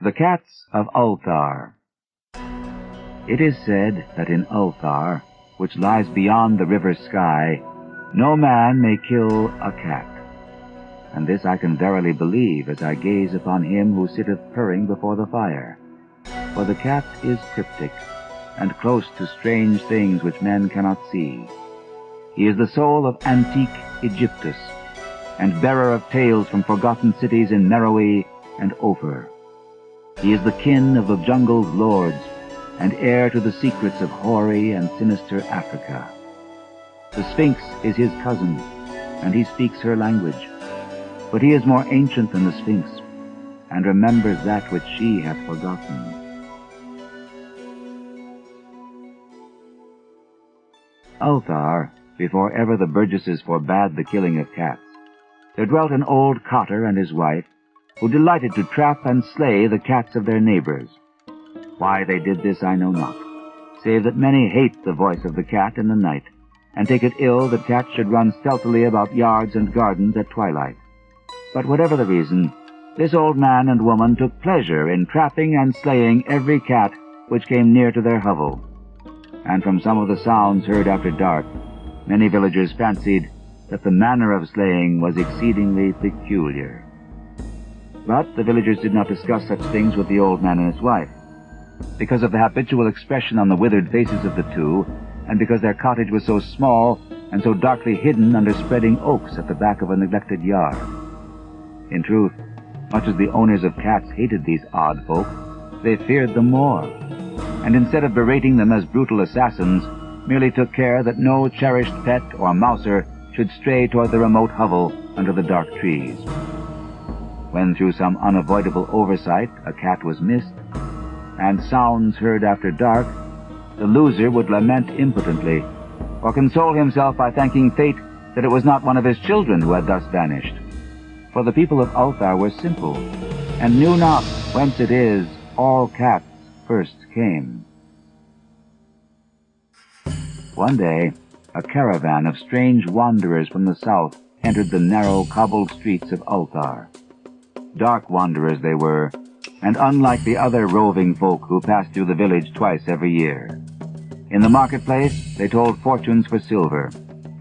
The Cats of Ulthar. It is said that in Ulthar, which lies beyond the river sky, no man may kill a cat. And this I can verily believe as I gaze upon him who sitteth purring before the fire. For the cat is cryptic, and close to strange things which men cannot see. He is the soul of antique Egyptus, and bearer of tales from forgotten cities in Meroe and Ophir. He is the kin of the jungle's lords, and heir to the secrets of hoary and sinister Africa. The Sphinx is his cousin, and he speaks her language. But he is more ancient than the Sphinx, and remembers that which she hath forgotten. Ulthar, before ever the burgesses forbade the killing of cats, there dwelt an old cotter and his wife, who delighted to trap and slay the cats of their neighbors. Why they did this I know not, save that many hate the voice of the cat in the night, and take it ill that cats should run stealthily about yards and gardens at twilight. But whatever the reason, this old man and woman took pleasure in trapping and slaying every cat which came near to their hovel. And from some of the sounds heard after dark, many villagers fancied that the manner of slaying was exceedingly peculiar. But the villagers did not discuss such things with the old man and his wife, because of the habitual expression on the withered faces of the two, and because their cottage was so small and so darkly hidden under spreading oaks at the back of a neglected yard. In truth, much as the owners of cats hated these odd folk, they feared them more, and instead of berating them as brutal assassins, merely took care that no cherished pet or mouser should stray toward the remote hovel under the dark trees. When through some unavoidable oversight a cat was missed, and sounds heard after dark, the loser would lament impotently, or console himself by thanking fate that it was not one of his children who had thus vanished. For the people of Ulthar were simple, and knew not whence it is all cats first came. One day, a caravan of strange wanderers from the south entered the narrow, cobbled streets of Ulthar. Dark wanderers they were, and unlike the other roving folk who passed through the village twice every year. In the marketplace they told fortunes for silver,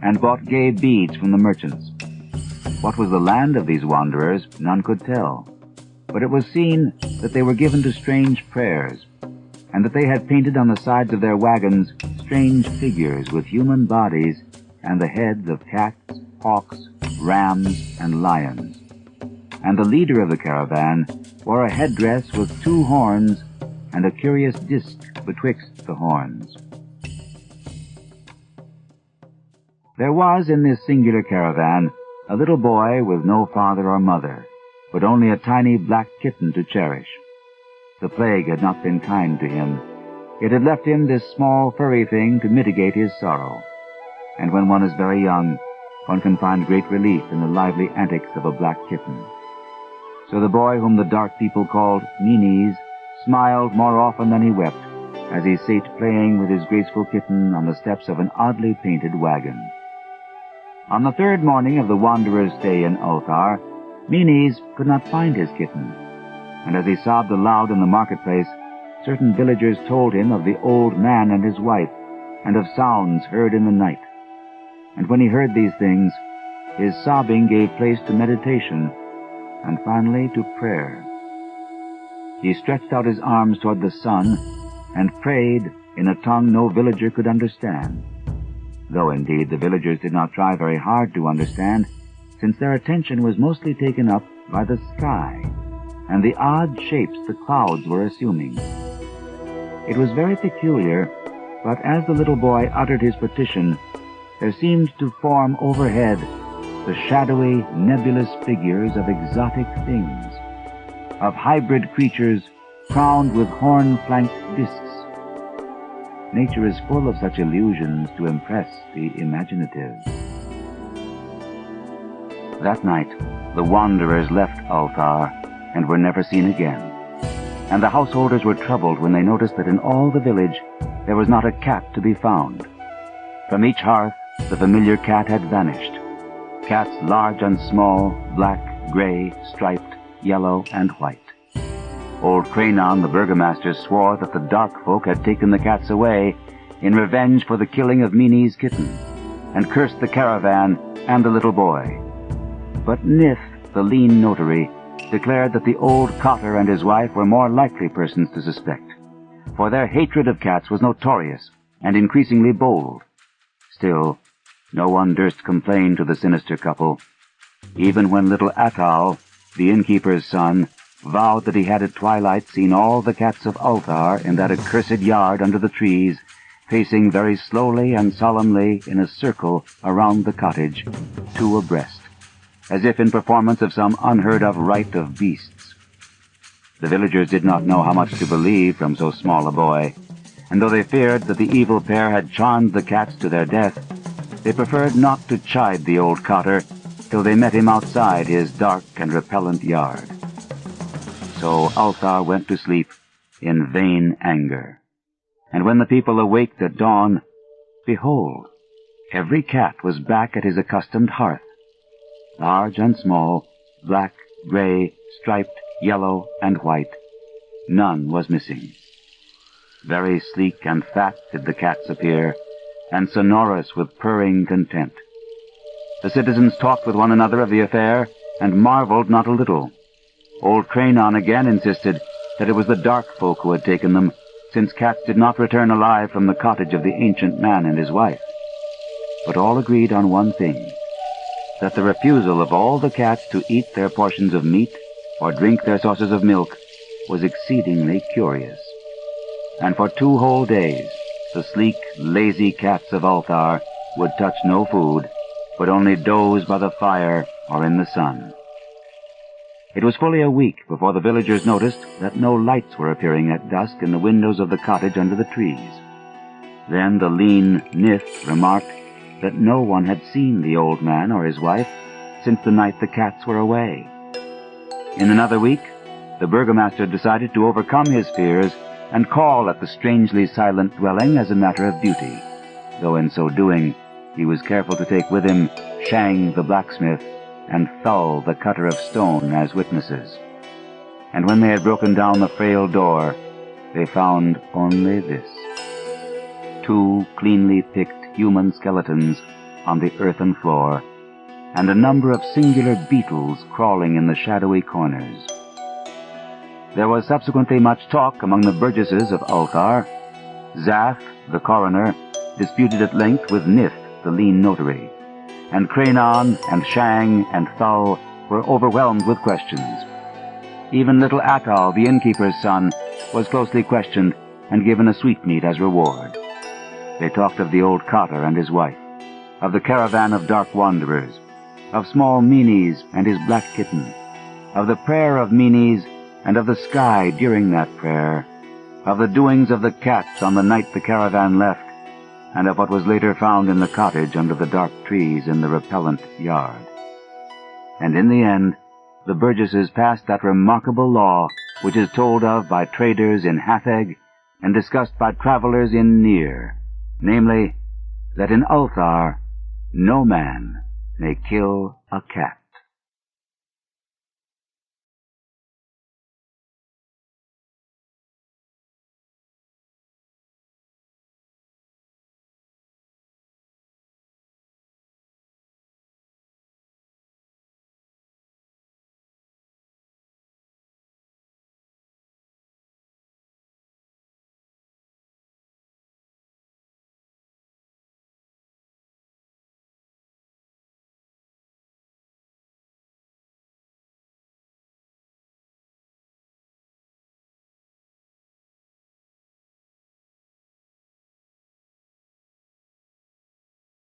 and bought gay beads from the merchants. What was the land of these wanderers, none could tell, but it was seen that they were given to strange prayers, and that they had painted on the sides of their wagons strange figures with human bodies and the heads of cats, hawks, rams, and lions. And the leader of the caravan wore a headdress with 2 horns and a curious disk betwixt the horns. There was in this singular caravan a little boy with no father or mother, but only a tiny black kitten to cherish. The plague had not been kind to him. It had left him this small furry thing to mitigate his sorrow. And when one is very young, one can find great relief in the lively antics of a black kitten. So the boy whom the dark people called Meanies smiled more often than he wept as he sate playing with his graceful kitten on the steps of an oddly painted wagon. On the 3rd morning of the wanderer's stay in Ulthar, Meanies could not find his kitten, and as he sobbed aloud in the marketplace, certain villagers told him of the old man and his wife, and of sounds heard in the night. And when he heard these things, his sobbing gave place to meditation, and finally to prayer. He stretched out his arms toward the sun, and prayed in a tongue no villager could understand, though indeed the villagers did not try very hard to understand, since their attention was mostly taken up by the sky, and the odd shapes the clouds were assuming. It was very peculiar, but as the little boy uttered his petition, there seemed to form overhead the shadowy, nebulous figures of exotic things, of hybrid creatures crowned with horn-flanked discs. Nature is full of such illusions to impress the imaginative. That night, the wanderers left Ulthar and were never seen again, and the householders were troubled when they noticed that in all the village there was not a cat to be found. From each hearth the familiar cat had vanished. Cats large and small, black, gray, striped, yellow, and white. Old Cranon, the burgomaster, swore that the dark folk had taken the cats away in revenge for the killing of Meany's kitten, and cursed the caravan and the little boy. But Nith, the lean notary, declared that the old cotter and his wife were more likely persons to suspect, for their hatred of cats was notorious and increasingly bold. Still, no one durst complain to the sinister couple, even when little Atal, the innkeeper's son, vowed that he had at twilight seen all the cats of Ulthar in that accursed yard under the trees, pacing very slowly and solemnly in a circle around the cottage, two abreast, as if in performance of some unheard-of rite of beasts. The villagers did not know how much to believe from so small a boy, and though they feared that the evil pair had charmed the cats to their death, they preferred not to chide the old cotter till they met him outside his dark and repellent yard. So Ulthar went to sleep in vain anger. And when the people awaked at dawn, behold, every cat was back at his accustomed hearth. Large and small, black, gray, striped, yellow, and white, none was missing. Very sleek and fat did the cats appear, and sonorous with purring content. The citizens talked with one another of the affair, and marveled not a little. Old Cranon again insisted that it was the dark folk who had taken them, since cats did not return alive from the cottage of the ancient man and his wife. But all agreed on one thing, that the refusal of all the cats to eat their portions of meat or drink their saucers of milk was exceedingly curious. And for 2 whole days the sleek, lazy cats of Ulthar would touch no food, but only doze by the fire or in the sun. It was fully a week before the villagers noticed that no lights were appearing at dusk in the windows of the cottage under the trees. Then the lean Nith remarked that no one had seen the old man or his wife since the night the cats were away. In another week, the burgomaster decided to overcome his fears and call at the strangely silent dwelling as a matter of duty, though in so doing he was careful to take with him Shang the blacksmith and Thull the cutter of stone as witnesses. And when they had broken down the frail door, they found only this: 2 cleanly picked human skeletons on the earthen floor, and a number of singular beetles crawling in the shadowy corners. There was subsequently much talk among the burgesses of Ulthar. Zath, the coroner, disputed at length with Nith, the lean notary, and Cranon and Shang and Thull were overwhelmed with questions. Even little Atal, the innkeeper's son, was closely questioned and given a sweetmeat as reward. They talked of the old cotter and his wife, of the caravan of dark wanderers, of small Meanies and his black kitten, of the prayer of Meanies and of the sky during that prayer, of the doings of the cats on the night the caravan left, and of what was later found in the cottage under the dark trees in the repellent yard. And in the end, the burgesses passed that remarkable law which is told of by traders in Hatheg and discussed by travelers in Near, namely, that in Ulthar no man may kill a cat.